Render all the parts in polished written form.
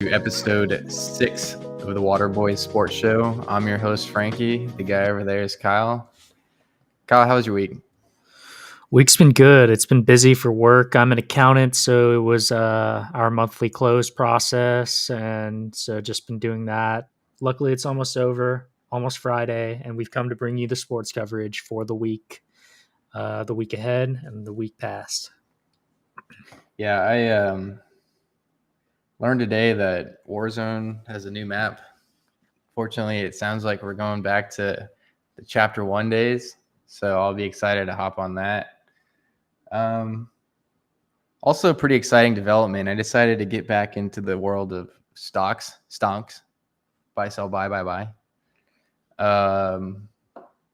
To episode 6 of the Waterboy Sports Show. I'm your host, Frankie. The guy over there is Kyle. Kyle, how was your week? Week's been good. It's been busy for work. I'm an accountant, so it was our monthly close process, and so just been doing that. Luckily, it's almost over, almost Friday, and we've come to bring you the sports coverage for the week ahead, and the week past. Yeah, I learned today that Warzone has a new map. Fortunately, it sounds like we're going back to the Chapter 1 days, so I'll be excited to hop on that. Also, pretty exciting development. I decided to get back into the world of stonks, buy, sell, buy.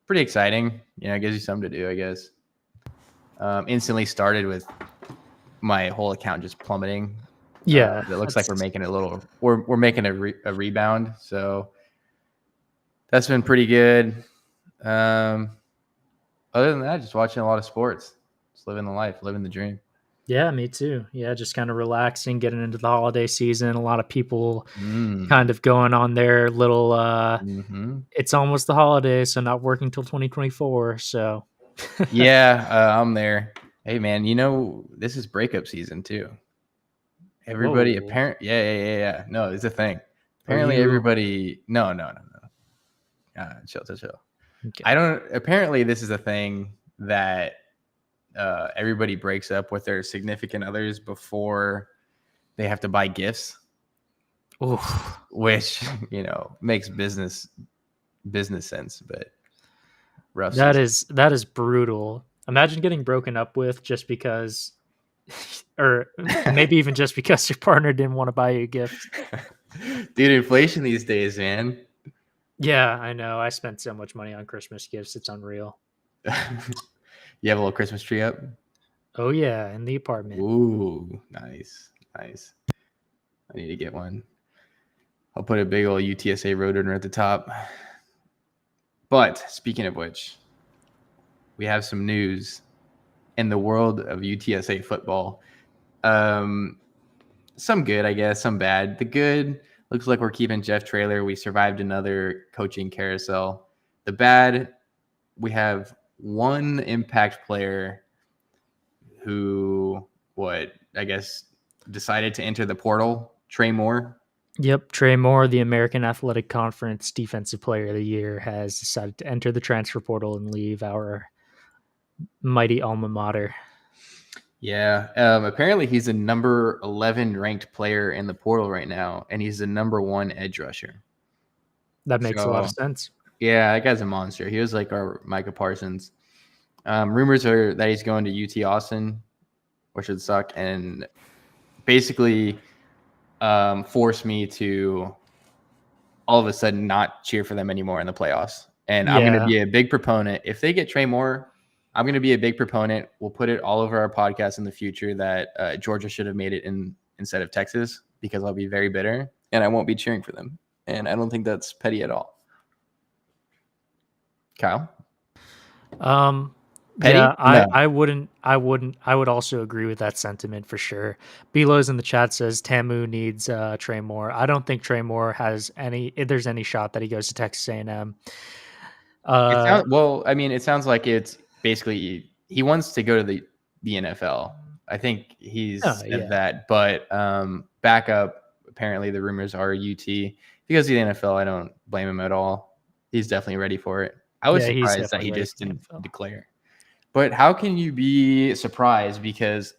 Pretty exciting. It gives you something to do, I guess. Instantly started with my whole account just plummeting. Yeah, it looks like we're making we're making a rebound. So that's been pretty good. Other than that, just watching a lot of sports, just living the life, living the dream. Yeah, me too. Yeah, just kind of relaxing, getting into the holiday season. A lot of people kind of going on their little it's almost the holidays, so not working till 2024. So yeah, I'm there. Hey man, this is breakup season too. Everybody apparently yeah. No, it's a thing. Apparently everybody no. Chill. Okay. Apparently this is a thing that everybody breaks up with their significant others before they have to buy gifts. Oof. Which, makes business sense, but rough. That is brutal. Imagine getting broken up with just because, or maybe even just because your partner didn't want to buy you a gift. Dude, inflation these days, man. Yeah, I know. I spent so much money on Christmas gifts. It's unreal. You have a little Christmas tree up? Oh, yeah, in the apartment. Ooh, nice. I need to get one. I'll put a big old UTSA Roadrunner at the top. But speaking of which, we have some news in the world of UTSA football. Some good, I guess, some bad. The good, looks like we're keeping Jeff Traylor. We survived another coaching carousel. The bad, we have one impact player who, decided to enter the portal, Trey Moore. Yep, Trey Moore, the American Athletic Conference Defensive Player of the Year, has decided to enter the transfer portal and leave our mighty alma mater. Yeah, apparently he's a number 11 ranked player in the portal right now, and he's the number 1 edge rusher. That makes a lot of sense. Yeah, that guy's a monster. He was like our Micah Parsons. Rumors are that he's going to UT Austin, which would suck, and basically force me to all of a sudden not cheer for them anymore in the playoffs. And I'm going to be a big proponent. If they get Trey Moore, I'm going to be a big proponent. We'll put it all over our podcast in the future that Georgia should have made it instead of Texas, because I'll be very bitter and I won't be cheering for them. And I don't think that's petty at all. Kyle? Petty? Yeah, I would also agree with that sentiment for sure. Belows in the chat says Tamu needs Trey Moore. I don't think Trey Moore has there's any shot that he goes to Texas A&M. It sounds like it's basically he wants to go to the NFL. I think he's said that, but backup, apparently the rumors are UT. If he goes to the NFL, I don't blame him at all. He's definitely ready for it. I was surprised that he just didn't declare. But how can you be surprised? Because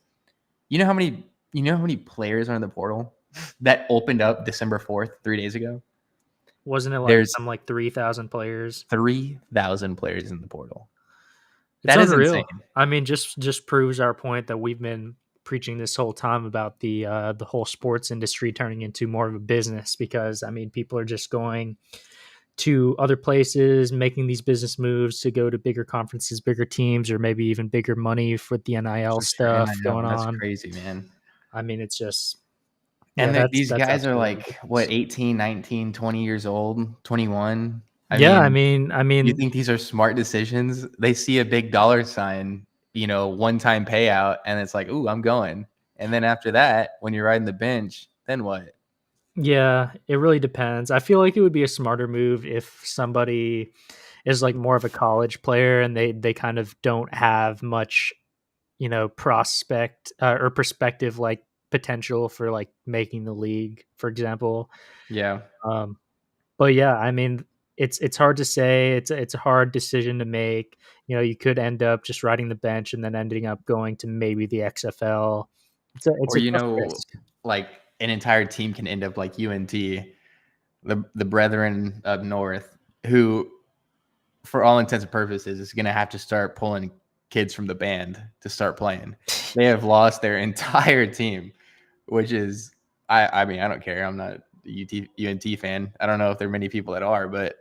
you know how many players are in the portal that opened up December 4th, 3 days ago? Wasn't it like 3,000 players? 3,000 players in the portal. That is unreal. Insane. I mean, just proves our point that we've been preaching this whole time about the whole sports industry turning into more of a business, because I mean, people are just going to other places, making these business moves to go to bigger conferences, bigger teams, or maybe even bigger money for the NIL stuff going on. That's crazy, man. I mean, it's just... And these guys are like, what, 18, 19, 20 years old, 21? I mean... You think these are smart decisions? They see a big dollar sign, one-time payout, and it's like, ooh, I'm going. And then after that, when you're riding the bench, then what? Yeah, it really depends. I feel like it would be a smarter move if somebody is like more of a college player and they kind of don't have much, prospect or perspective, like potential for like making the league, for example. Yeah. Um, but yeah, I mean, it's hard to say. It's a hard decision to make. You could end up just riding the bench and then ending up going to maybe the XFL. It's Or a tough risk. like an entire team can end up like UNT, the brethren up north, who for all intents and purposes is going to have to start pulling kids from the band to start playing. They have lost their entire team, which is I mean, I don't care. I'm not a UNT fan. I don't know if there are many people that are, but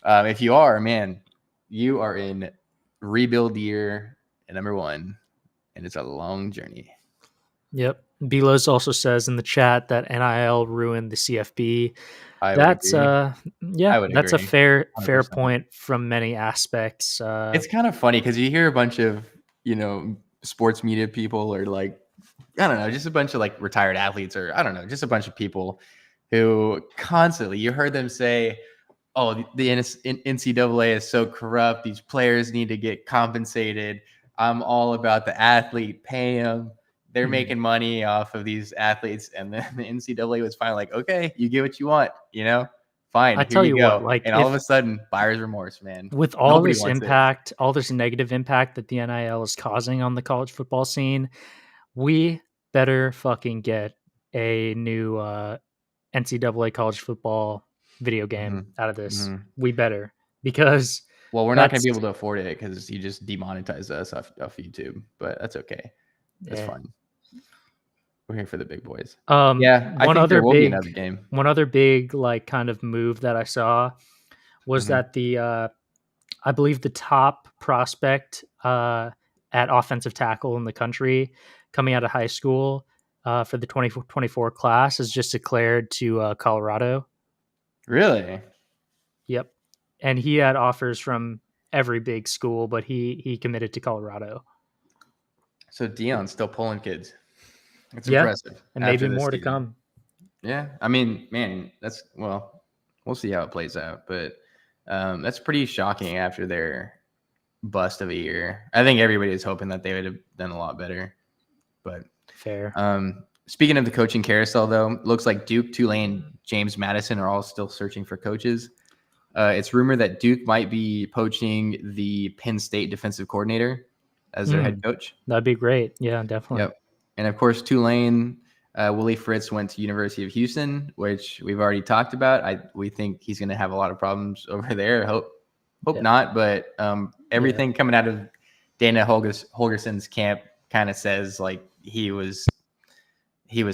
if you are, man, you are in rebuild year number 1, and it's a long journey. Yep. Belos also says in the chat that NIL ruined the CFB. I would That's agree. I would that's a agree. fair 100%. point from many aspects. It's kind of funny because you hear a bunch of, sports media people, or like, I don't know, just a bunch of like retired athletes, or I don't know, just a bunch of people who constantly, you heard them say, oh, the NCAA is so corrupt. These players need to get compensated. I'm all about the athlete, pay them. They're making money off of these athletes. And then the NCAA was finally like, okay, you get what you want, fine, I here tell you you what, go. like And all of a sudden, buyer's remorse, man. with all Nobody this wants it. impact, all this negative impact that the NIL is causing on the college football scene, we better fucking get a new NCAA college football video game out of this. We better, because Well, we're not going to that's be able to afford it because you just demonetized us off YouTube, but that's okay. That's fine. We're here for the big boys. Yeah, I think there will be another game. One other big like kind of move that I saw was that I believe the top prospect at offensive tackle in the country coming out of high school for the 2024 class is just declared to Colorado. Really? Yep. And he had offers from every big school, but he committed to Colorado. So Dion's still pulling kids. It's Yeah, impressive. and After maybe this more to season. come. Yeah, I mean, man, we'll see how it plays out, but that's pretty shocking after their bust of a year. I think everybody is hoping that they would have done a lot better, but fair. Speaking of the coaching carousel, though, looks like Duke, Tulane, James Madison are all still searching for coaches. It's rumored that Duke might be poaching the Penn State defensive coordinator as their head coach. That'd be great. Yeah, definitely. Yep. And of course, Tulane, Willie Fritz went to University of Houston, which we've already talked about. We think he's going to have a lot of problems over there. Hope not, but everything coming out of Dana Holgerson's camp kind of says like he was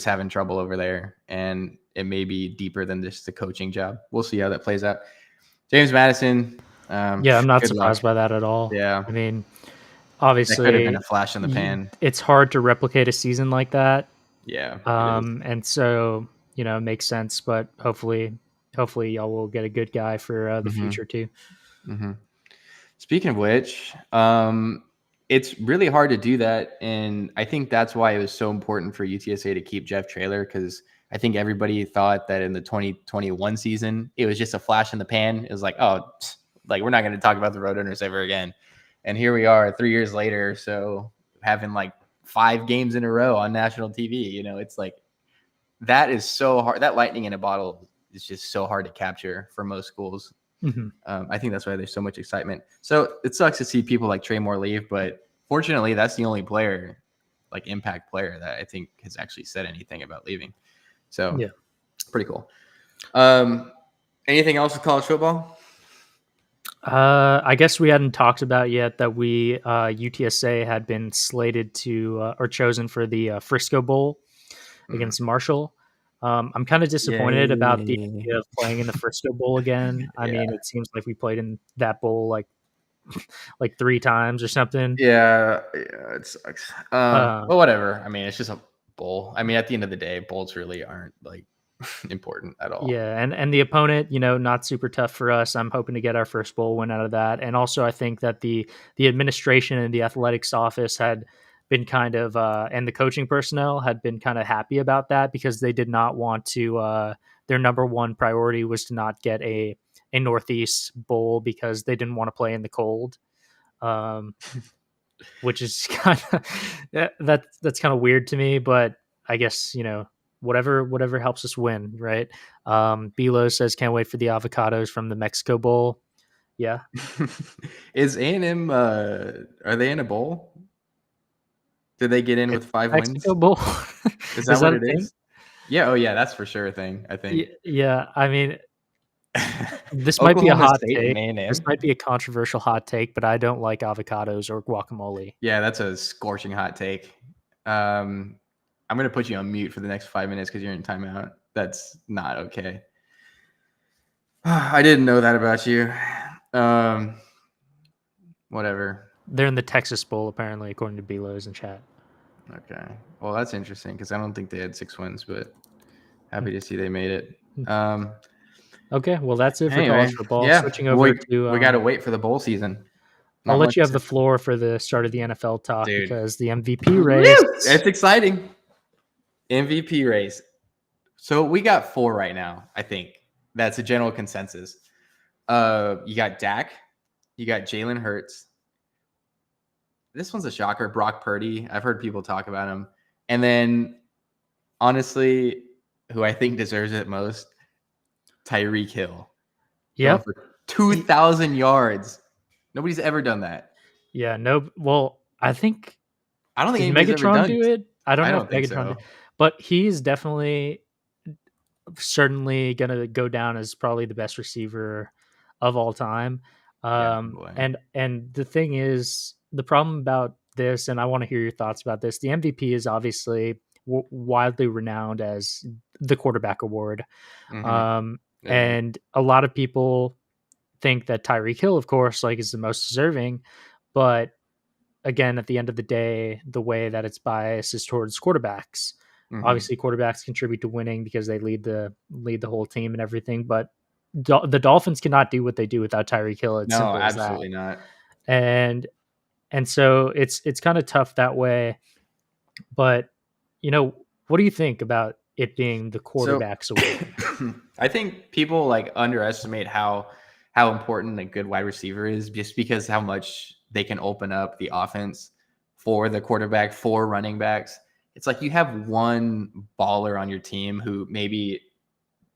having trouble over there, and it may be deeper than just the coaching job. We'll see how that plays out. James Madison. I'm not surprised by that at all. Yeah. I mean, obviously, that could have been a flash in the pan. It's hard to replicate a season like that. Yeah. And so, it makes sense, but hopefully y'all will get a good guy for the future too. Speaking of which, it's really hard to do that. And I think that's why it was so important for UTSA to keep Jeff Traylor, because I think everybody thought that in the 2021 season, it was just a flash in the pan. It was like, oh, like we're not going to talk about the Roadrunners ever again. And here we are 3 years later. So having like 5 games in a row on national TV, it's like, that is so hard. That lightning in a bottle is just so hard to capture for most schools. I think that's why there's so much excitement. So it sucks to see people like Trey Moore leave, but fortunately that's the only player, like impact player, that I think has actually said anything about leaving. So yeah, pretty cool. Anything else with college football? I guess we hadn't talked about yet that UTSA had been slated to or chosen for the Frisco Bowl against Marshall. I'm kind of disappointed about the idea of playing in the Frisco Bowl again. I mean, it seems like we played in that bowl like 3 times or something. Yeah, it sucks. Well, whatever. I mean, it's just a bowl. I mean, at the end of the day, bowls really aren't like important at all. Yeah, and the opponent, not super tough for us. I'm hoping to get our first bowl win out of that. And also, I think that the administration and the athletics office had been kind of and the coaching personnel had been kind of happy about that because they did not want to their number one priority was to not get a Northeast bowl because they didn't want to play in the cold. Which is kind of that's kind of weird to me, but I guess, whatever helps us win, right? Bilo says can't wait for the avocados from the Mexico Bowl. Yeah. Is A&M are they in a bowl? Did they get in with 5 Mexico wins? Bowl? Is that what a it thing? is? Yeah, oh yeah, that's for sure a thing, I think. Yeah, I mean, this might be a Oklahoma hot State take. and A&M? This might be a controversial hot take, but I don't like avocados or guacamole. Yeah, that's a scorching hot take. I'm going to put you on mute for the next 5 minutes because you're in timeout. That's not okay. I didn't know that about you. Whatever. They're in the Texas Bowl, apparently, according to Belo's in chat. Okay. Well, that's interesting because I don't think they had 6 wins, but happy to see they made it. Okay, well, that's it for college football. Yeah, Switching over to we got to wait for the bowl season. I'll let you have the floor for the start of the NFL talk, dude, because the MVP race. It's exciting. MVP race. So we got 4 right now, I think. That's a general consensus. You got Dak. You got Jalen Hurts. This one's a shocker. Brock Purdy. I've heard people talk about him. And then, honestly, who I think deserves it most, Tyreek Hill. Yeah. For 2,000 yards. Nobody's ever done that. Yeah, no. Well, I don't think Megatron do it. I don't know if Megatron did, but he's definitely certainly gonna go down as probably the best receiver of all time. And the thing is, the problem about this, and I want to hear your thoughts about this. The MVP is obviously widely renowned as the quarterback award. And a lot of people think that Tyreek Hill, of course, is the most deserving, but again, at the end of the day, the way that it's biased is towards quarterbacks. Obviously, quarterbacks contribute to winning because they lead the whole team and everything, but the Dolphins cannot do what they do without Tyreek Hill. It's simple as that. Absolutely not. And so it's kind of tough that way. But what do you think about it being the quarterback's award? I think people underestimate how important a good wide receiver is, just because how much they can open up the offense for the quarterback, for running backs. It's like you have one baller on your team who maybe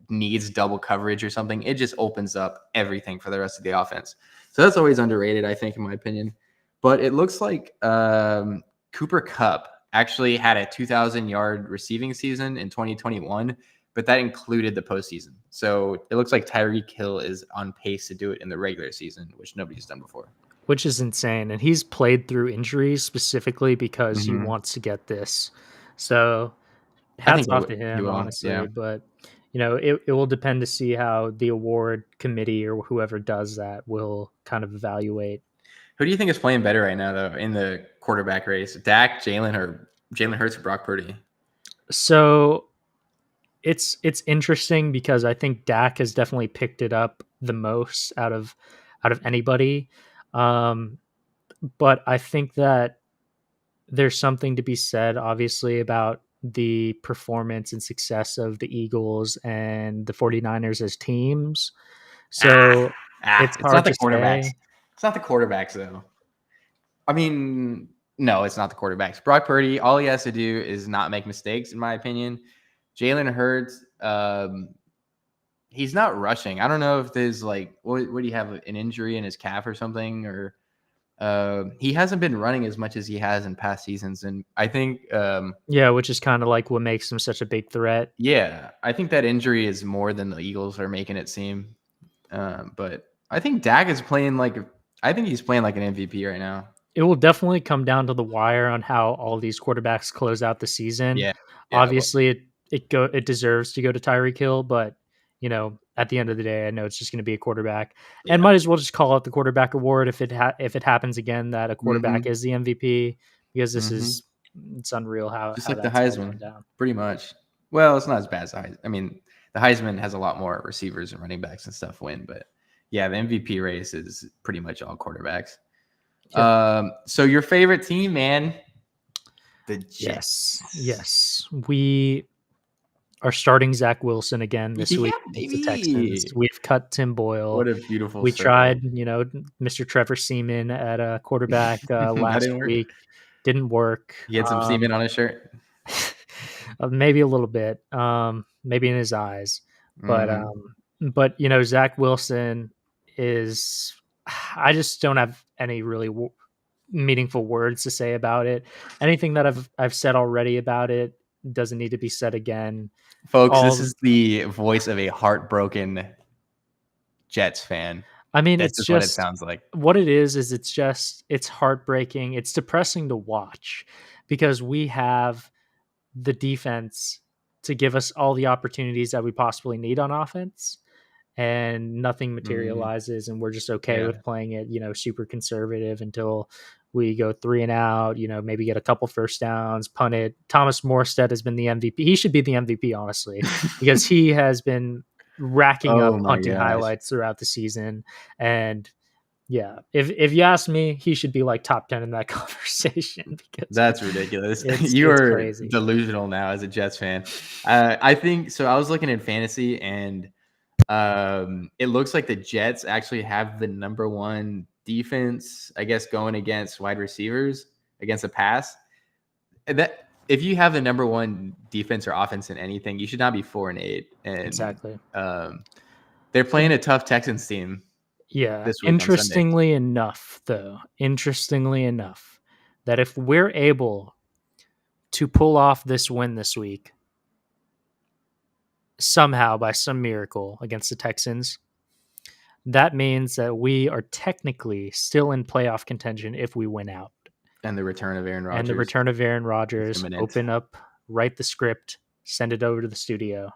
needs double coverage or something. It just opens up everything for the rest of the offense. So that's always underrated, I think, in my opinion. But it looks like Cooper Kupp actually had a 2,000-yard receiving season in 2021, but that included the postseason. So it looks like Tyreek Hill is on pace to do it in the regular season, which nobody's done before. Which is insane. And he's played through injuries specifically because he wants to get this. So hats off to him, honestly. Yeah. But, it will depend to see how the award committee or whoever does that will kind of evaluate. Who do you think is playing better right now, though, in the quarterback race? Dak, Jalen Hurts, or Brock Purdy? So it's interesting because I think Dak has definitely picked it up the most out of anybody. But I think that there's something to be said, obviously, about the performance and success of the Eagles and the 49ers as teams. So it's hard not the to quarterbacks. say. It's not the quarterbacks, though. I mean, no, it's not the quarterbacks. Brock Purdy, all he has to do is not make mistakes, in my opinion. Jalen Hurts, he's not rushing. I don't know if there's what do you have, an injury in his calf or something, or he hasn't been running as much as he has in past seasons. And I think which is kind of what makes him such a big threat. Yeah, I think that injury is more than the Eagles are making it seem. But I think Dak is playing I think he's playing like an MVP right now. It will definitely come down to the wire on how all these quarterbacks close out the season. Yeah. Obviously, it deserves to go to Tyreek Hill, but at the end of the day, I know it's just going to be a quarterback, and might as well just call it the quarterback award if it happens again that a quarterback is the MVP, because this is it's unreal how just how like the Heisman down. Pretty much. Well, it's not as bad as the Heisman. I mean, the Heisman has a lot more receivers and running backs and stuff win, but yeah, the MVP race is pretty much all quarterbacks. So your favorite team, man? The Jets. Yes. We are starting Zach Wilson again this week Yeah, against the Texans. baby. We've cut Tim Boyle. What a beautiful We circle. tried, Mr. Trevor Seaman at a quarterback That last didn't work. week. Didn't work. He had some semen on his shirt. Maybe a little bit, maybe in his eyes, but Zach Wilson is. I just don't have any really meaningful words to say about it. Anything that I've said already about it doesn't need to be said again. Folks, this is the voice of a heartbroken Jets fan. I mean, This it's is just what it sounds like. What it is it's heartbreaking. It's depressing to watch because we have the defense to give us all the opportunities that we possibly need on offense, and nothing materializes, and we're just okay with playing it, super conservative until we go 3 and out, maybe get a couple first downs, punt it. Thomas Morstead has been the MVP. He should be the MVP, honestly, because he has been racking up punting highlights throughout the season. And yeah, if you ask me, he should be like top 10 in that conversation because that's ridiculous. It's are crazy. Delusional now as a Jets fan. I think so. I was looking at fantasy, and it looks like the Jets actually have the number one defense, I guess, going against wide receivers against a pass. That if you have the number one defense or offense in anything, you should not be 4-8. And exactly. They're playing a tough Texans team. Yeah. This week interestingly enough, that if we're able to pull off this win this week, somehow by some miracle against the Texans, that means that we are technically still in playoff contention if we win out. And the return of Aaron Rodgers. Open up, write the script, send it over to the studio.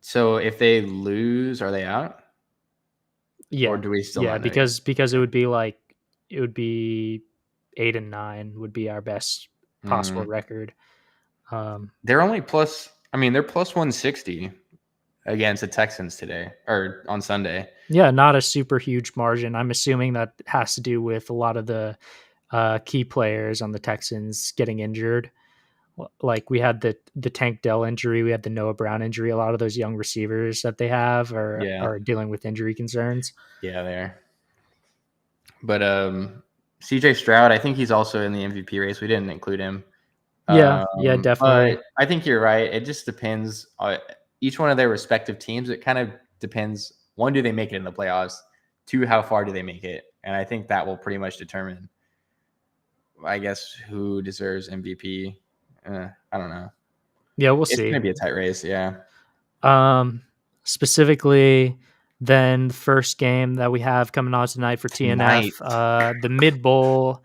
So if they lose, are they out? Yeah. Or do we still? Yeah, because it would be 8-9 would be our best possible record. They're only plus. I mean, they're plus 160 against the Texans today or on Sunday. Yeah, not a super huge margin. I'm assuming that has to do with a lot of the key players on the Texans getting injured. Like we had the Tank Dell injury, we had the Noah Brown injury. A lot of those young receivers that they have are dealing with injury concerns. Yeah, they are. But CJ Stroud, I think he's also in the MVP race. We didn't include him. Yeah, definitely. But I think you're right. It just depends on each one of their respective teams. It kind of depends. One, do they make it in the playoffs? Two, how far do they make it? And I think that will pretty much determine, I guess, who deserves MVP. I don't know. Yeah, we'll see. It's going to be a tight race, yeah. Specifically, then the first game that we have coming on tonight for TNF, the Mid Bowl,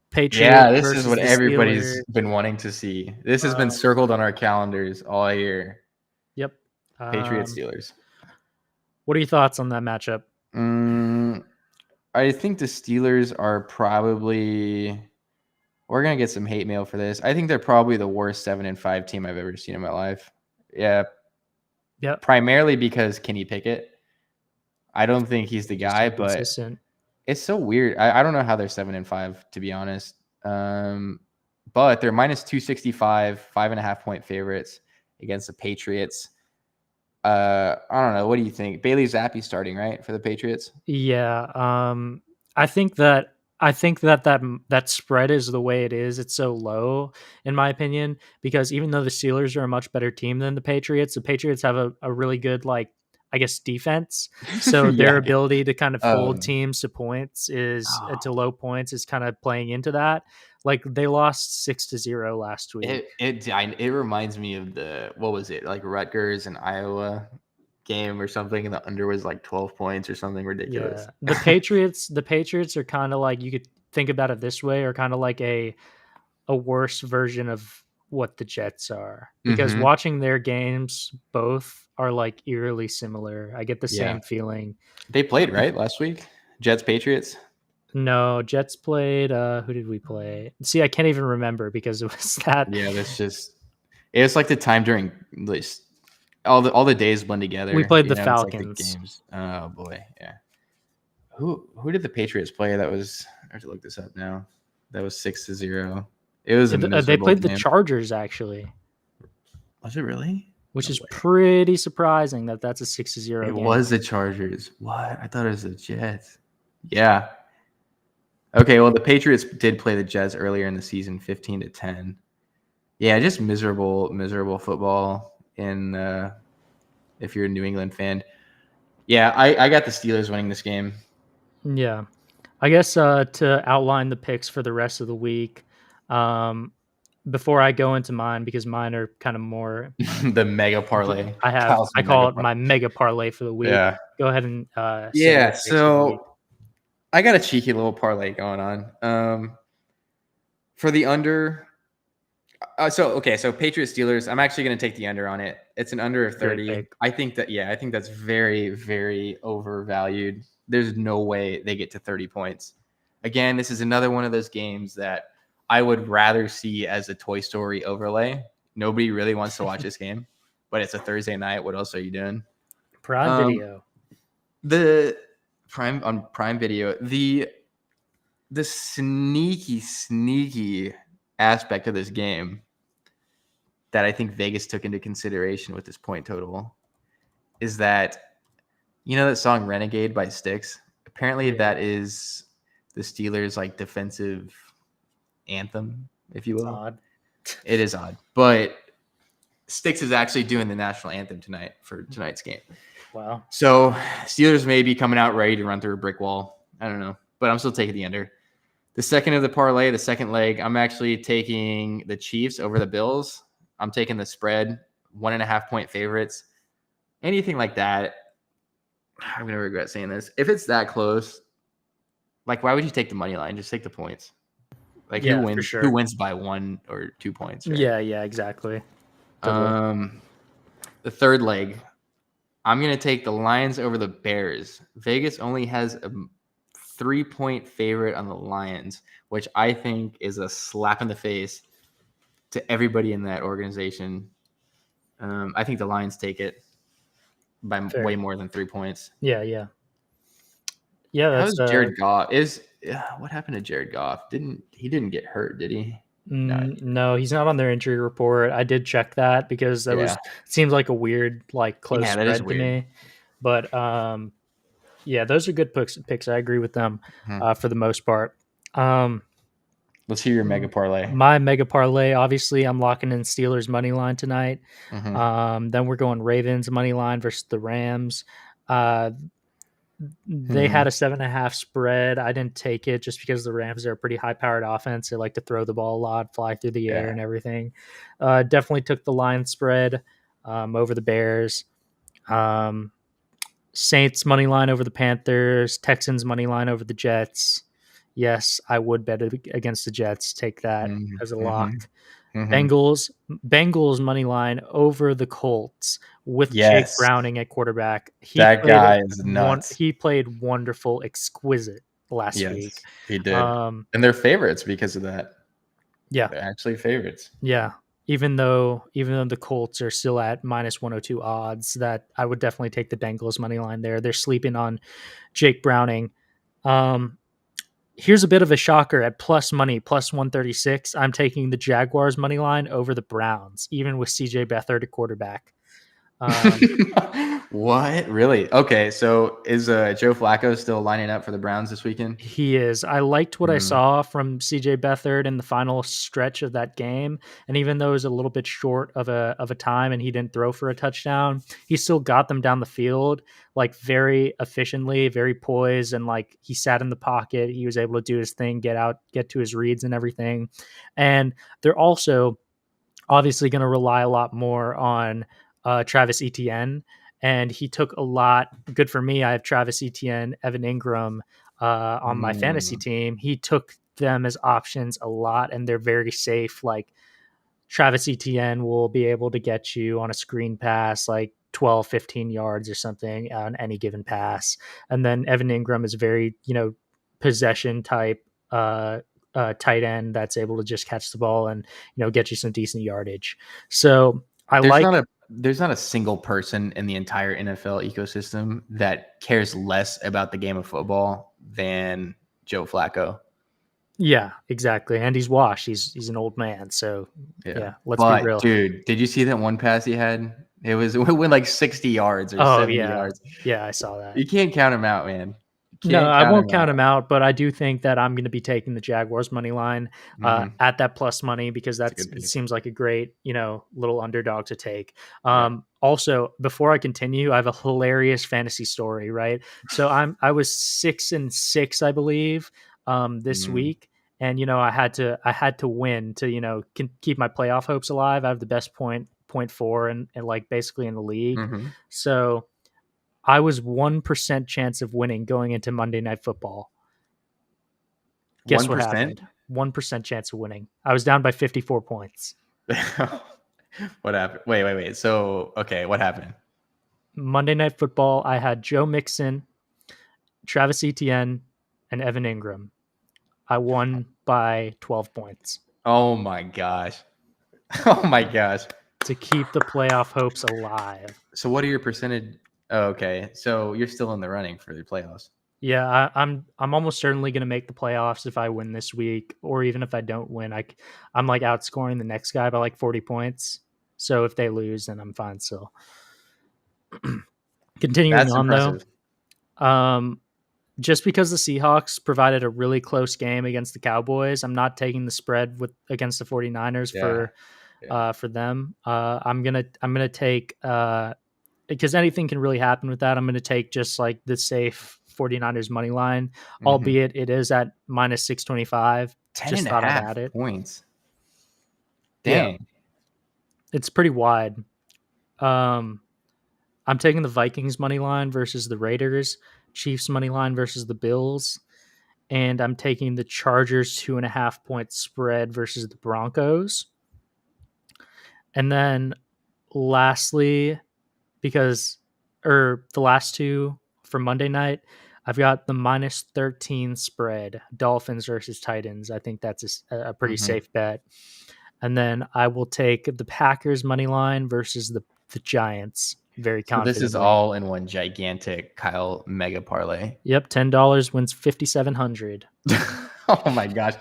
Patriots. Yeah, this is what everybody's been wanting to see. This has been circled on our calendars all year. Yep. Patriots Steelers. What are your thoughts on that matchup? I think the Steelers are probably. We're gonna get some hate mail for this. I think they're probably the worst 7-5 team I've ever seen in my life. Yeah. Yep. Primarily because Kenny Pickett. I don't think he's the guy, but it's so weird. I don't know how they're 7-5, to be honest. But they're minus 265, 5.5-point favorites against the Patriots. I don't know. What do you think? Bailey Zappi starting, right, for the Patriots? Yeah. I think that that spread is the way it is. It's so low, in my opinion, because even though the Steelers are a much better team than the Patriots have a really good, defense. So their ability to kind of hold teams to points to low points is kind of playing into that. Like they lost 6-0 last week. It reminds me of what was it, like Rutgers and Iowa game or something, and the under was like 12 points or something ridiculous. Yeah. The Patriots are kind of like, you could think about it this way, are kind of like a worse version of what the Jets are, because watching their games, both are like eerily similar. I get the same feeling. They played right last week, Jets Patriots. No, Jets played. Who did we play? See, I can't even remember because it was that. Yeah, it's like the time during this. All the days blend together. We played the Falcons. Like the games. Oh boy, yeah. Who did the Patriots play? I have to look this up now. That was 6-0. It was a They miserable played the game. Chargers, actually. Was it really? Which No is way. pretty surprising that's a 6-0 It game. was the Chargers. What? I thought it was the Jets. Yeah. Okay, well, the Patriots did play the Jets earlier in the season, 15-10. Yeah, just miserable football. In if you're a New England fan, yeah, I got the Steelers winning this game. Yeah, I guess to outline the picks for the rest of the week, before I go into mine, because mine are kind of more The mega parlay. I call it my mega parlay for the week. Yeah. Go ahead and say Yeah. your picks for the week. So I got a cheeky little parlay going on. For the under. So Patriots Steelers. I'm actually going to take the under on it. It's an under of 30. I think that's very, very overvalued. There's no way they get to 30 points. Again, this is another one of those games that I would rather see as a Toy Story overlay. Nobody really wants to watch this game, but it's a Thursday night. What else are you doing? Prime Video. The Prime Video. The sneaky aspect of this game that I think Vegas took into consideration with this point total is that, you know, that song Renegade by Styx? Apparently that is the Steelers' like defensive anthem, if you will. It's odd. It is odd, but Styx is actually doing the national anthem tonight for tonight's game. Wow. So Steelers may be coming out ready to run through a brick wall. I don't know, but I'm still taking the under. The second of the parlay, the second leg, I'm actually taking the Chiefs over the Bills. I'm taking the spread, 1.5 point favorites. Anything like that, I'm going to regret saying this. If it's that close, like, why would you take the money line? Just take the points. Like, Yeah, who wins? for sure. Who wins by 1 or 2 points? Right? Yeah, exactly. The third leg, I'm going to take the Lions over the Bears. Vegas only has a 3-point favorite on the Lions, which I think is a slap in the face to everybody in that organization. I think the Lions take it by way more than 3 points. Yeah. That's Jared Goff? What happened to Jared Goff? He didn't get hurt, did he? No, he's not on their injury report. I did check that because it seems like a weird, like, close spread to me. But those are good picks. I agree with them for the most part. Let's hear your mega parlay. My mega parlay, obviously, I'm locking in Steelers money line tonight. Then we're going Ravens money line versus the Rams. They had a 7.5 spread. I didn't take it just because the Rams are a pretty high-powered offense. They like to throw the ball a lot, fly through the air and everything. Definitely took the line spread over the Bears. Saints money line over the Panthers. Texans money line over the Jets. Yes, I would bet against the Jets. Take that as a lock. Bengals money line over the Colts with Jake Browning at quarterback. That guy is nuts. He played wonderful, exquisite last week. He did. And they're favorites because of that. Yeah. They're actually favorites. Yeah. Even though the Colts are still at minus 102 odds, that I would definitely take the Bengals money line there. They're sleeping on Jake Browning. Here's a bit of a shocker at plus money, plus 136. I'm taking the Jaguars money line over the Browns, even with CJ Beathard at quarterback. What? Really? Okay, so is Joe Flacco still lining up for the Browns this weekend? He is. I liked what I saw from CJ Beathard in the final stretch of that game, and even though it was a little bit short of a time and he didn't throw for a touchdown, he still got them down the field like very efficiently, very poised, and like he sat in the pocket. He was able to do his thing, get to his reads and everything. And they're also obviously going to rely a lot more on Travis Etienne, and he took a lot. Good for me. I have Travis Etienne, Evan Ingram on my fantasy team. He took them as options a lot, and they're very safe. Like Travis Etienne will be able to get you on a screen pass like 12, 15 yards or something on any given pass. And then Evan Ingram is very, possession type tight end that's able to just catch the ball and, get you some decent yardage. So there's not a single person in the entire NFL ecosystem that cares less about the game of football than Joe Flacco. Yeah, exactly. And he's washed. He's an old man. So Yeah. yeah, let's be But real. dude, did you see that one pass he had? It went like 60 yards or Oh 70 yeah. yards. Yeah, I saw that. You can't count him out, man. You No, can't I count won't him count out. him out, but I do think that I'm going to be taking the Jaguars money line Mm-hmm. at that plus money because It's a that's good it pick. seems like a great little underdog to take. Yeah. Also, before I continue, I have a hilarious fantasy story. Right, so I was 6-6, I believe, this Mm-hmm. week, and I had to win to keep my playoff hopes alive. I have the best point four and like basically in the league, Mm-hmm. so. I was 1% chance of winning going into Monday Night Football. Guess what 1%? happened? 1% chance of winning. I was down by 54 points. What happened? Wait. So, okay, what happened? Monday Night Football, I had Joe Mixon, Travis Etienne, and Evan Ingram. I won by 12 points Oh my gosh. Oh my gosh. to keep the playoff hopes alive. So what are your percentage? Oh, okay. So you're still in the running for the playoffs. Yeah, I'm almost certainly going to make the playoffs if I win this week, or even if I don't win. I'm like outscoring the next guy by like 40 points. So if they lose, then I'm fine still. Continuing That's on though, impressive. um, just because the Seahawks provided a really close game against the Cowboys, I'm not taking the spread with against the 49ers Yeah. Yeah. for them. I'm gonna take because anything can really happen with that. I'm gonna take just like the safe 49ers money line, Mm-hmm. albeit it is at minus 625. 10 Just and a thought I'd half add it. points. Yeah, Dang. it's pretty wide. Um, I'm taking the Vikings money line versus the Raiders, Chiefs money line versus the Bills, and I'm taking the Chargers 2.5 point spread versus the Broncos. And then lastly, because or the last two for Monday night, I've got the minus 13 spread, Dolphins versus Titans. I think that's a pretty Mm-hmm. safe bet. And then I will take the Packers money line versus the Giants very So this is confidently. all in one gigantic Kyle mega parlay. Yep, $10 wins 5,700. Oh my gosh.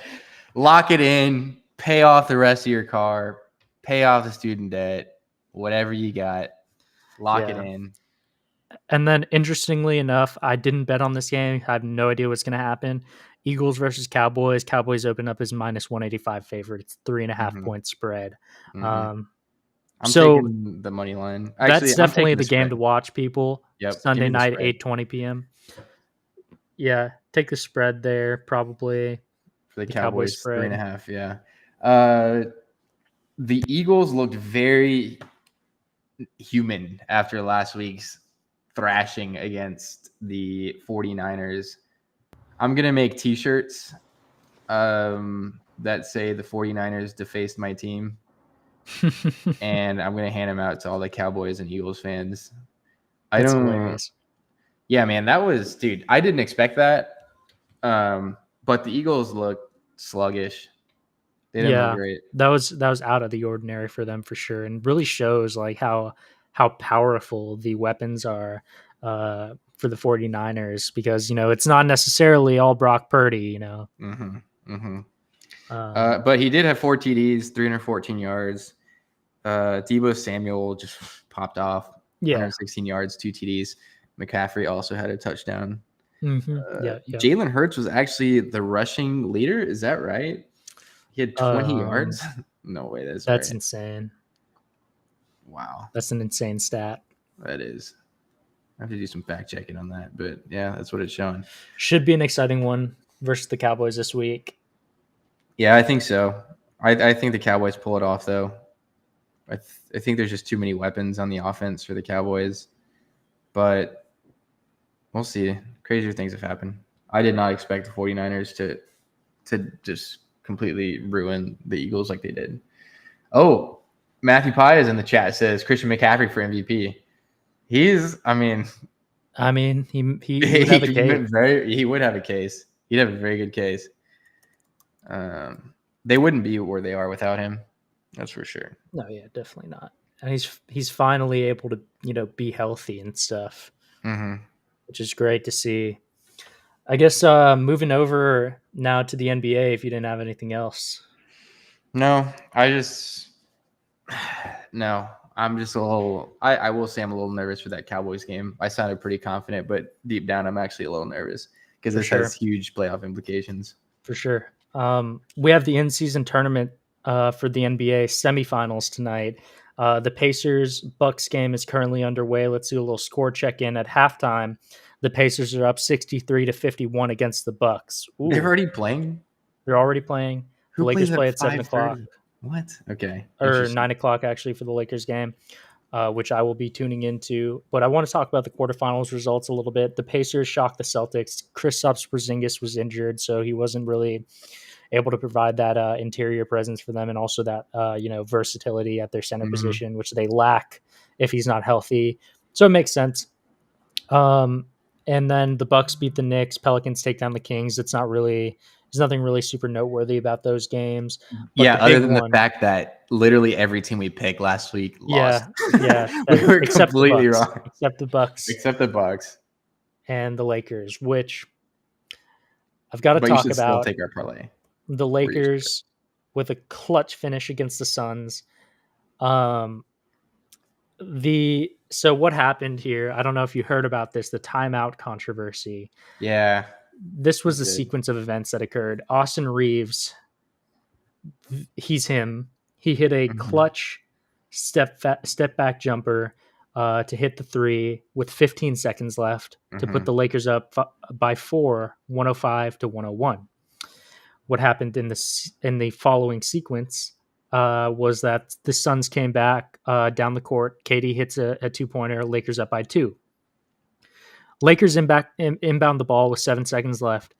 Lock it in, pay off the rest of your car, pay off the student debt, whatever you got, lock it Yeah. in. And then, interestingly enough, I didn't bet on this game. I have no idea what's going to happen. Eagles versus Cowboys. Cowboys open up as minus 185 favorite. It's 3.5 Mm-hmm. point spread. Mm-hmm. Um, I'm so taking the money line. that's Actually, I'm definitely taking the the game spread. to watch, people. Yep. Give Sunday me the night, spread 8:20 p.m. Yeah, take the spread there, probably for the the Cowboy Cowboys. Three and a spread. half. Yeah. Uh, the Eagles looked very human after last week's thrashing against the 49ers. I'm going to make t-shirts that say the 49ers defaced my team. And I'm going to hand them out to all the Cowboys and Eagles fans. That's hilarious. Yeah, man, that was, dude, I didn't expect that. But the Eagles looked sluggish. They didn't look Yeah, great. that was out of the ordinary for them for sure, and really shows like how powerful the weapons are for the 49ers, because it's not necessarily all Brock Purdy. Mm-hmm. Mm-hmm. Um, But he did have 4 TDs, 314 yards. Deebo Samuel just popped off, yeah, 116 yards, 2 TDs. McCaffrey also had a touchdown. yeah, yeah. Jalen Hurts was actually the rushing leader. Is that right? He had 20 yards. No way, that's That's right. insane. Wow, That's an insane stat. that is. I have to do some fact checking on that, but yeah, that's what it's showing. Should be an exciting one versus the Cowboys this week. Yeah, I think so. I think the Cowboys pull it off, though. I think there's just too many weapons on the offense for the Cowboys, but we'll see. Crazier things have happened. I did not expect the 49ers to just completely ruin the Eagles like they did. Oh, Matthew Pye is in the chat, says Christian McCaffrey for MVP. I mean, he would have a case. he would have a case. He'd have a very good case. They wouldn't be where they are without him. That's for sure. No, yeah, definitely not. And he's finally able to be healthy and stuff, Mm-hmm. which is great to see. I guess moving over now to the NBA, if you didn't have anything else. No, no. I'm just a little. I will say I'm a little nervous for that Cowboys game. I sounded pretty confident, but deep down, I'm actually a little nervous because this has huge playoff implications. For sure. We have the in-season tournament for the NBA semifinals tonight. The Pacers Bucks game is currently underway. Let's do a little score check in at halftime. The Pacers are up 63-51 against the Bucks. They're already playing. They're already playing. Who The Lakers plays play at at 7:00. What? Okay. Or 9:00 actually for the Lakers game, which I will be tuning into. But I want to talk about the quarterfinals results a little bit. The Pacers shocked the Celtics. Kristaps Porzingis was injured, so he wasn't really able to provide that interior presence for them, and also that versatility at their center position, which they lack if he's not healthy. So it makes sense. And then the Bucks beat the Knicks. Pelicans take down the Kings. There's nothing really super noteworthy about those games. But other than the fact that literally every team we picked last week lost. Yeah. We were completely wrong. Except the Bucks. And the Lakers, which I've got to talk about. Still take our parlay. The Lakers with a clutch finish against the Suns. So what happened here? I don't know if you heard about this, the timeout controversy. Yeah. This was the sequence of events that occurred. Austin Reeves, he's him. He hit a clutch step back jumper to hit the three with 15 seconds left to put the Lakers up by 4, 105-101. What happened in the following sequence was that the Suns came back down the court. KD hits a 2-pointer. Lakers up by 2. Lakers inbound the ball with 7 seconds left.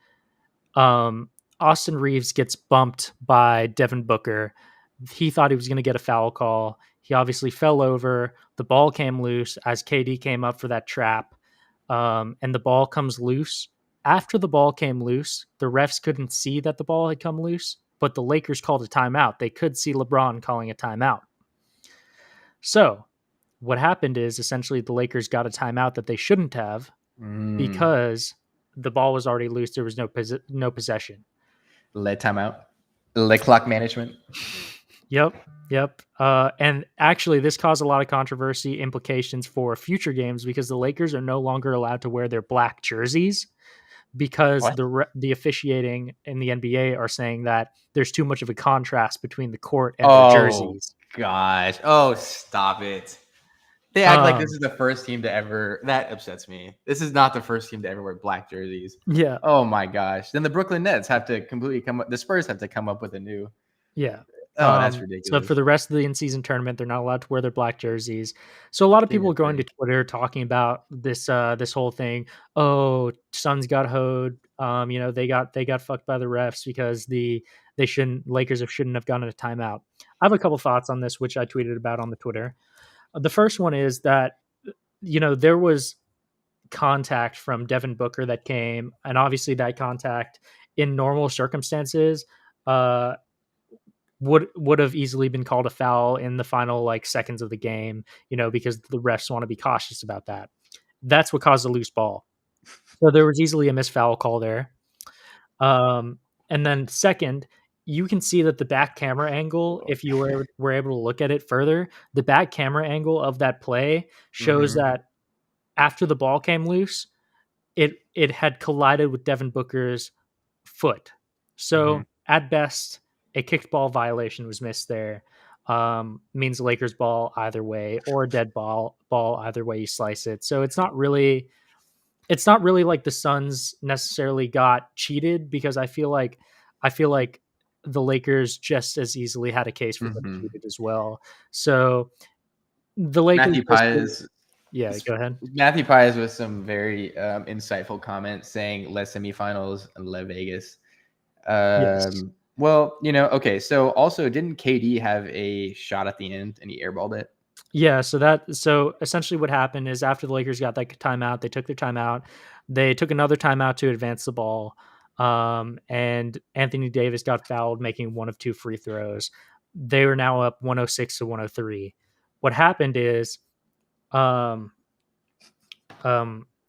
Austin Reeves gets bumped by Devin Booker. He thought he was going to get a foul call. He obviously fell over. The ball came loose as KD came up for that trap. And the ball comes loose. After the ball came loose, the refs couldn't see that the ball had come loose, but the Lakers called a timeout. They could see LeBron calling a timeout. So what happened is essentially the Lakers got a timeout that they shouldn't have because the ball was already loose. There was no possession. Led timeout. Led clock management. Yep. And actually, this caused a lot of controversy implications for future games because the Lakers are no longer allowed to wear their black jerseys because the officiating in the NBA are saying that there's too much of a contrast between the court and the jerseys. Gosh. Oh, stop it. They act like this is the first team to ever. That upsets me. This is not the first team to ever wear black jerseys. Yeah. Oh my gosh. Then the Brooklyn Nets have to completely come up. The Spurs have to come up with a new. Yeah. Oh, that's ridiculous. So for the rest of the in-season tournament, they're not allowed to wear their black jerseys. So a lot of people are going to Twitter talking about this whole thing. Oh, Suns got hoed. They got fucked by the refs because Lakers shouldn't have gotten a timeout. I have a couple thoughts on this, which I tweeted about on the Twitter. The first one is that, there was contact from Devin Booker that came, and obviously that contact in normal circumstances would have easily been called a foul in the final seconds of the game, because the refs want to be cautious about that. That's what caused a loose ball. So there was easily a missed foul call there. And then second, you can see that the back camera angle, if you were able to look at it further, the back camera angle of that play shows that after the ball came loose, it had collided with Devin Booker's foot. So at best, a kicked ball violation was missed there. Means Lakers ball either way, or a dead ball either way you slice it. So it's not really like the Suns necessarily got cheated, because I feel like the Lakers just as easily had a case for them cheated as well. So the Lakers. Matthew Pies. Yeah, go ahead. Matthew Pies with some very insightful comments saying "Les semifinals and Le Vegas." Yes. Well, okay. So also, didn't KD have a shot at the end and he airballed it? Yeah. So essentially, what happened is after the Lakers got that timeout, they took their timeout. They took another timeout to advance the ball. And Anthony Davis got fouled, making one of 2 free throws. They were now up 106-103. What happened is,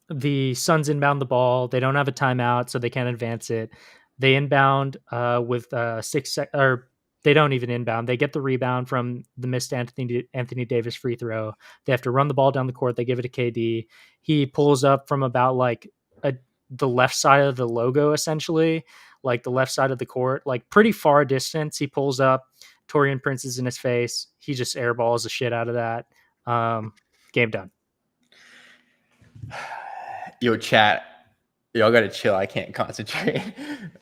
the Suns inbound the ball. They don't have a timeout, so they can't advance it. They inbound with 6 or they don't even inbound. They get the rebound from the missed Anthony Davis free throw. They have to run the ball down the court. They give it to KD. He pulls up from about like the left side of the logo, essentially, like the left side of the court, like pretty far distance. He pulls up. Torian Prince is in his face. He just airballs the shit out of that. Game done. Yo, chat. Y'all gotta chill. I can't concentrate.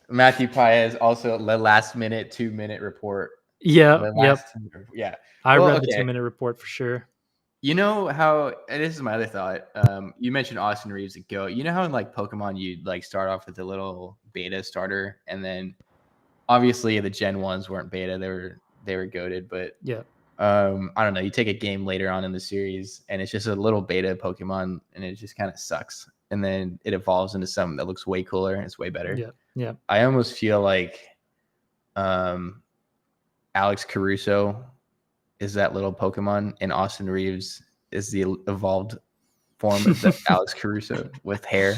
Matthew Paez also the last minute 2-minute report. Yeah. Yeah. I read the 2-minute report for sure. You know how, and this is my other thought. You mentioned Austin Reeves at Go. You know how in like Pokemon you'd like start off with a little beta starter, and then obviously the Gen 1s weren't beta, they were goated, but yeah. I don't know, you take a game later on in the series and it's just a little beta Pokemon and it just kind of sucks. And then it evolves into something that looks way cooler and it's way better. Yeah. I almost feel like Alex Caruso is that little Pokemon, and Austin Reeves is the evolved form of the Alex Caruso with hair.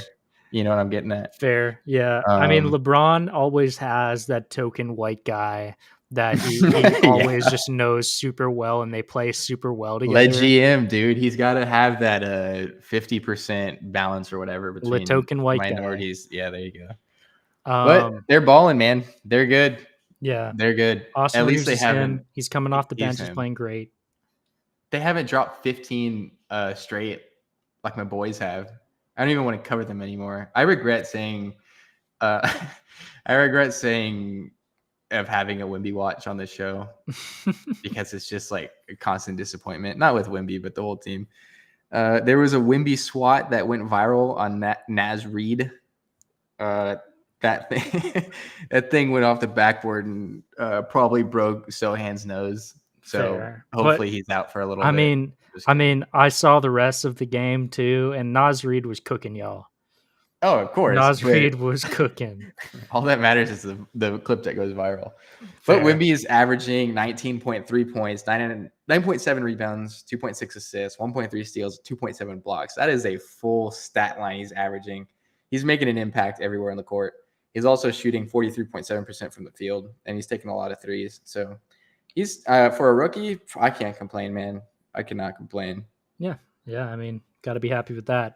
You know what I'm getting at? Fair. Yeah. I mean, LeBron always has that token white guy that he always just knows super well, and they play super well together. Let GM, dude. He's got to have that 50% balance or whatever between token white minorities. Guy. Yeah, there you go. But they're balling, man. They're good. Yeah, they're good. Austin At Reeves least they haven't. He's coming off the bench. He's playing great. They haven't dropped 15 straight like my boys have. I don't even want to cover them anymore. I regret saying of having a Wemby watch on this show because it's just like a constant disappointment. Not with Wemby, but the whole team. There was a Wemby swat that went viral on Naz Reid. That thing went off the backboard and probably broke Sohan's nose. So Fair. Hopefully he's out for a little bit. I mean, I saw the rest of the game too, and Naz Reid was cooking y'all. Oh, of course. Naz Reid was cooking. All that matters is the clip that goes viral. Fair. But Wemby is averaging 19.3 points, 9.7 rebounds, 2.6 assists, 1.3 steals, 2.7 blocks. That is a full stat line he's averaging. He's making an impact everywhere on the court. He's also shooting 43.7% from the field, and he's taking a lot of threes. So he's for a rookie, I can't complain, man. I cannot complain. Yeah. I mean, got to be happy with that.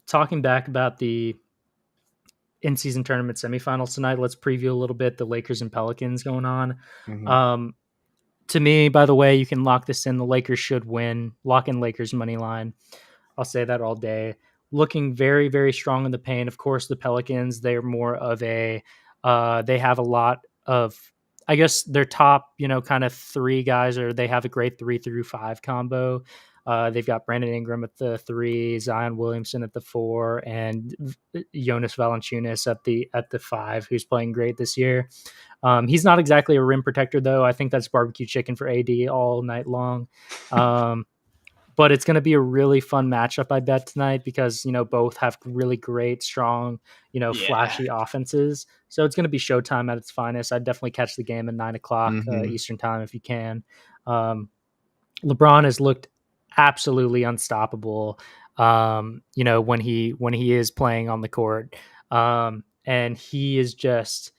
Talking back about the in-season tournament semifinals tonight, let's preview a little bit the Lakers and Pelicans going on. Mm-hmm. To me, by the way, you can lock this in. The Lakers should win. Lock in Lakers money line. I'll say that all day. Looking very, very strong in the paint. Of course, the Pelicans, they're more of they have a lot of, I guess their top, kind of three guys, or they have a great 3 through 5 combo. They've got Brandon Ingram at the 3, Zion Williamson at the 4, and Jonas Valanciunas at the 5, who's playing great this year. He's not exactly a rim protector, though. I think that's barbecue chicken for AD all night long. But it's going to be a really fun matchup, I bet, tonight because, both have really great, strong, flashy offenses. So it's going to be showtime at its finest. I'd definitely catch the game at 9 o'clock Eastern time if you can. LeBron has looked absolutely unstoppable, when he is playing on the court. And he is just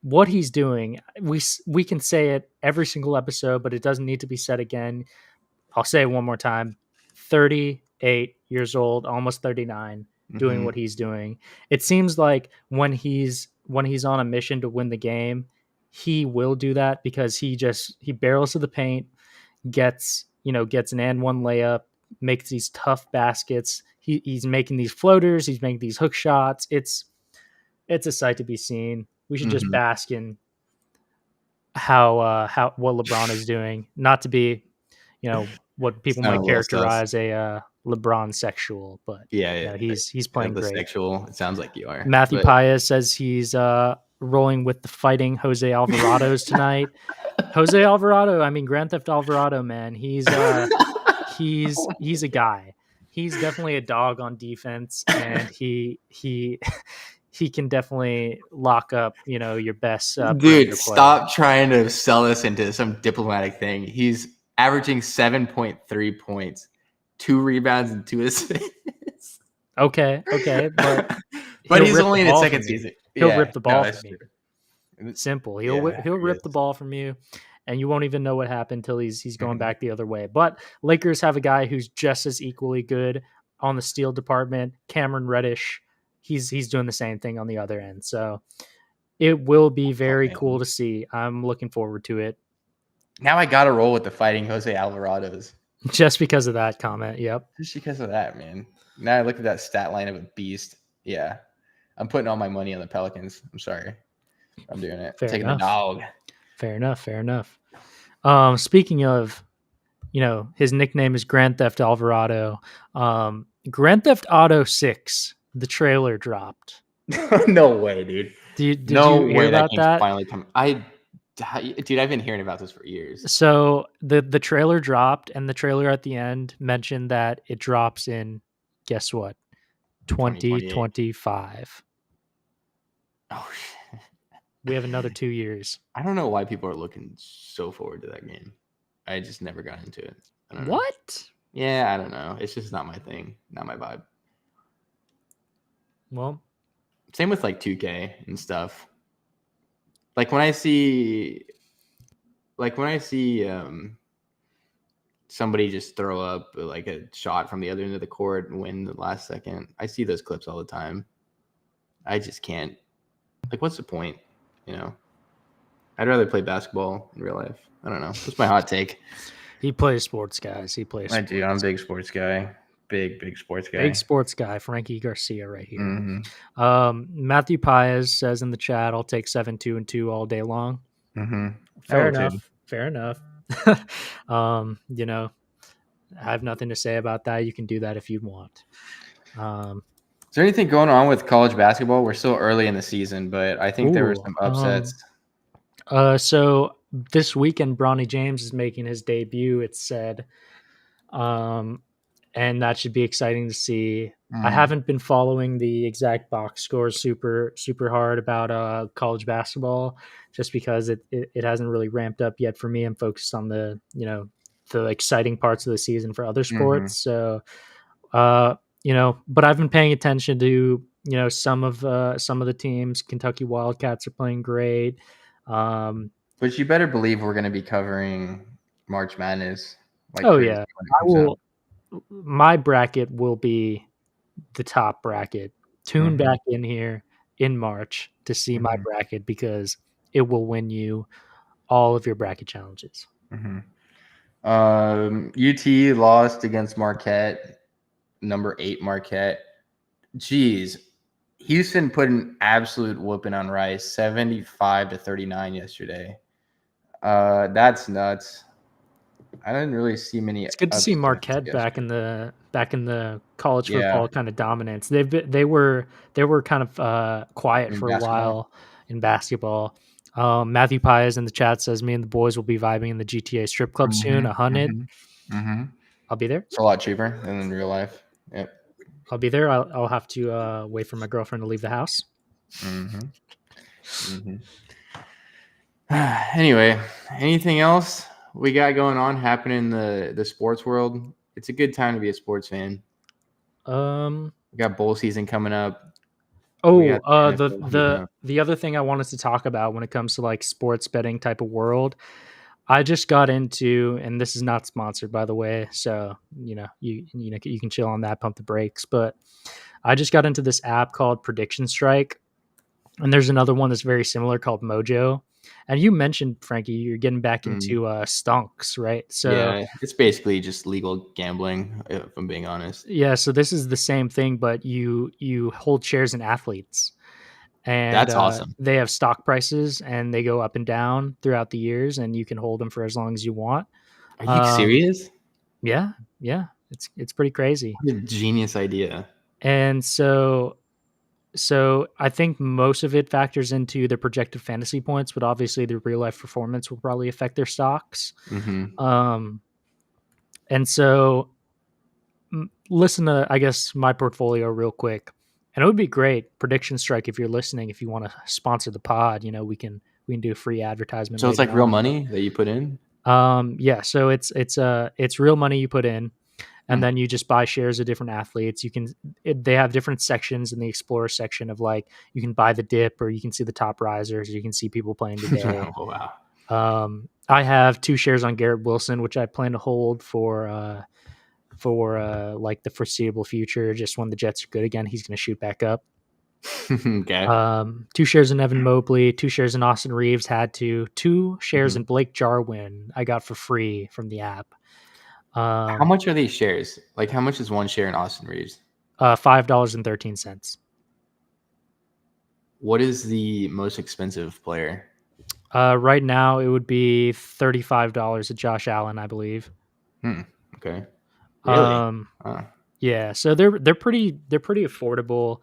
what he's doing. We can say it every single episode, but it doesn't need to be said again. I'll say it one more time. 38 years old, almost 39, doing what he's doing. It seems like when he's on a mission to win the game, he will do that because he barrels to the paint, gets an and one layup, makes these tough baskets. He's making these floaters, he's making these hook shots. It's a sight to be seen. We should just bask in how what LeBron is doing, not to be, what people might characterize a LeBron sexual, but he's playing great. Sexual, it sounds like you are. Matthew Paez says he's rolling with the fighting Jose Alvarado's tonight. Jose Alvarado, I mean Grand Theft Alvarado, man. He's a guy. He's definitely a dog on defense, and he can definitely lock up, your best. Dude, stop trying to sell us into some diplomatic thing. He's averaging 7.3 points, 2 rebounds, and 2 assists. Okay, but But he'll he's rip the only in his ball second from you. season. He'll rip Yeah, the no, ball from that's you. true. Simple. Yeah, He'll I rip the guess. ball from you, and you won't even know what happened until he's going Mhm. back the other way. But Lakers have a guy who's just as equally good on the steal department, Cameron Reddish. He's doing the same thing on the other end. So it will be Oh very cool man. to see. I'm looking forward to it. Now I gotta roll with the Fighting Jose Alvarados. Just because of that comment. Yep. Just because of that, man. Now I look at that stat line of a beast. Yeah. I'm putting all my money on the Pelicans. I'm sorry. I'm doing it. Fair Taking the enough. dog. Fair enough. Fair enough. Speaking of, his nickname is Grand Theft Alvarado. Grand Theft Auto 6, the trailer dropped. No way, dude. Did No you hear way that about game's that? finally coming. Dude, I've been hearing about this for years. So the trailer dropped, and the trailer at the end mentioned that it drops in, guess what, 2028. 2025. Oh shit. We have another 2 years. I don't know why people are looking so forward to that game. I just never got into it. I don't know. What? Yeah, I don't know. It's just not my thing, not my vibe. Well, Same with like 2K and stuff. Like when I see somebody just throw up like a shot from the other end of the court and win the last second, I see those clips all the time. I just can't. Like, what's the point? You know, I'd rather play basketball in real life. I don't know. That's my hot take. he plays sports, guys. He plays. I Sports. do. I'm a big sports guy. Big sports guy. Big sports guy, Frankie Garcia, right here. Mm-hmm. Matthew Paez says in the chat, "I'll take 7-2-2 all day long." Mm-hmm. Fair enough. Fair enough. I have nothing to say about that. You can do that if you want. Is there anything going on with college basketball? We're still early in the season, but I think there were some upsets. So this weekend, Bronny James is making his debut, it's said. And that should be exciting to see. I haven't been following the exact box scores super hard about college basketball, just because it hasn't really ramped up yet for me. I'm focused on the exciting parts of the season for other sports. So, but I've been paying attention to some of the teams. Kentucky Wildcats are playing great. But you better believe we're going to be covering March Madness. Like oh yeah, I will. My bracket will be the top bracket. Tune back in here in March to see my bracket, because it will win you all of your bracket challenges. UT lost against Marquette, number 8 Marquette. Jeez, Houston put an absolute whooping on Rice, 75-39 yesterday. That's nuts. I didn't really see many. It's good to see Marquette back in the college football kind of dominance. They were kind of quiet for a while in basketball. Matthew Paez in the chat says, "Me and the boys will be vibing in the GTA strip club soon. 100. I'll be there. It's a lot cheaper than in real life. Yep. I'll be there. I'll have to wait for my girlfriend to leave the house." Anyway, anything else we got going on happening in the sports world? It's a good time to be a sports fan. We got bowl season coming up. The other thing I wanted to talk about when it comes to like sports betting type of world, I just got into, and this is not sponsored, by the way, so you can chill on that, pump the brakes. But I just got into this app called Prediction Strike, and there's another one that's very similar called Mojo. And you mentioned, Frankie, you're getting back into stonks, right? So yeah, it's basically just legal gambling, if I'm being honest. Yeah, so this is the same thing, but you hold shares in athletes. And that's awesome. They have stock prices, and they go up and down throughout the years, and you can hold them for as long as you want. Are you serious? Yeah. It's pretty crazy. What a genius idea. And so I think most of it factors into their projected fantasy points, but obviously their real life performance will probably affect their stocks. And so listen to, I guess, my portfolio real quick. And it would be great, Prediction Strike, if you're listening, if you want to sponsor the pod, we can do a free advertisement. So it's like real money that you put in? Yeah, so it's real money you put in, and then you just buy shares of different athletes. They have different sections in the Explorer section of like, you can buy the dip, or you can see the top risers, you can see people playing today. Oh, wow. I have 2 shares on Garrett Wilson, which I plan to hold for like the foreseeable future. Just when the Jets are good again, he's going to shoot back up. Okay. 2 shares in Evan Mobley, 2 shares in Austin Reeves, 2 shares in Blake Jarwin I got for free from the app. How much are these shares? Like, how much is one share in Austin Reeves? $5.13. What is the most expensive player? Right now it would be $35 at Josh Allen, I believe. Okay. Really? Yeah, so they're pretty affordable.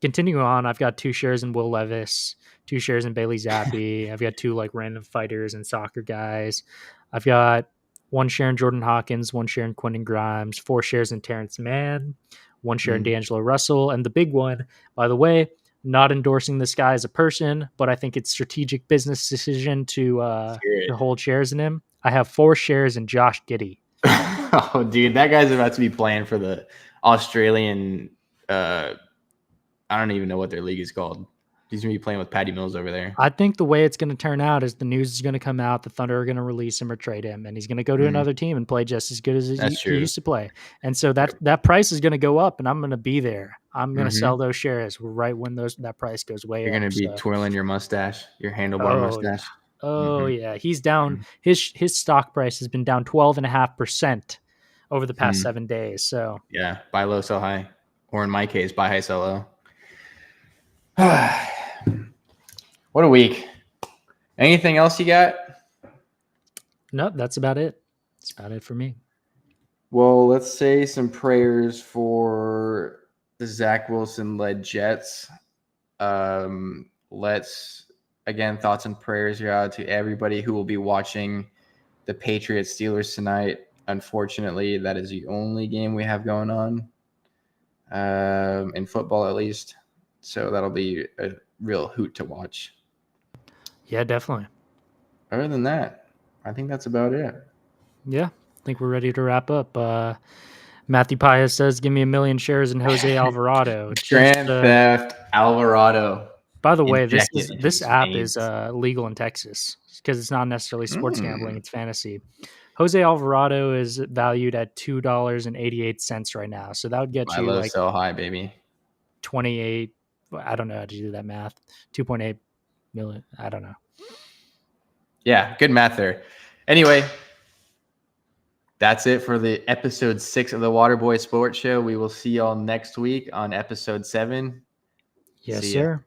Continuing on, I've got 2 shares in Will Levis, 2 shares in Bailey Zappi. I've got 2 like random fighters and soccer guys. I've got 1 share in Jordan Hawkins, 1 share in Quentin Grimes, 4 shares in Terrence Mann, 1 share in D'Angelo Russell, and the big one, by the way, not endorsing this guy as a person, but I think it's strategic business decision to hold shares in him. I have 4 shares in Josh Giddey. Oh, dude, that guy's about to be playing for the Australian. I don't even know what their league is called. He's gonna be playing with Patty Mills over there. I think the way it's going to turn out is the news is going to come out. The Thunder are going to release him or trade him, and he's going to go to another team and play just as good as he used to play. And so that price is going to go up, and I'm going to be there. I'm going to sell those shares right when that price goes way up. You're going to be twirling your mustache, your handlebar mustache. Oh yeah, he's down. His stock price has been down 12.5% over the past 7 days. So yeah, buy low, sell high, or in my case, buy high, sell low. What a week. Anything else you got? Nope, that's about it. That's about it for me. Well, let's say some prayers for the Zach Wilson-led Jets. Let's, again, thoughts and prayers go out to everybody who will be watching the Patriots-Steelers tonight. Unfortunately, that is the only game we have going on, in football at least. So that'll be a real hoot to watch. Yeah, definitely. Other than that, I think that's about it. Yeah, I think we're ready to wrap up. Matthew Paez says, give me 1 million shares in Jose Alvarado. Grand Theft Alvarado. By the way, this app is legal in Texas because it's not necessarily sports gambling, it's fantasy. Jose Alvarado is valued at $2.88 right now. So that would get you like sell high, baby. 28. I don't know how to do that math. 2.8 million. I don't know. Yeah, good math there. Anyway, that's it for the episode 6 of the Waterboy Sports Show. We will see y'all next week on episode 7. Yes, sir.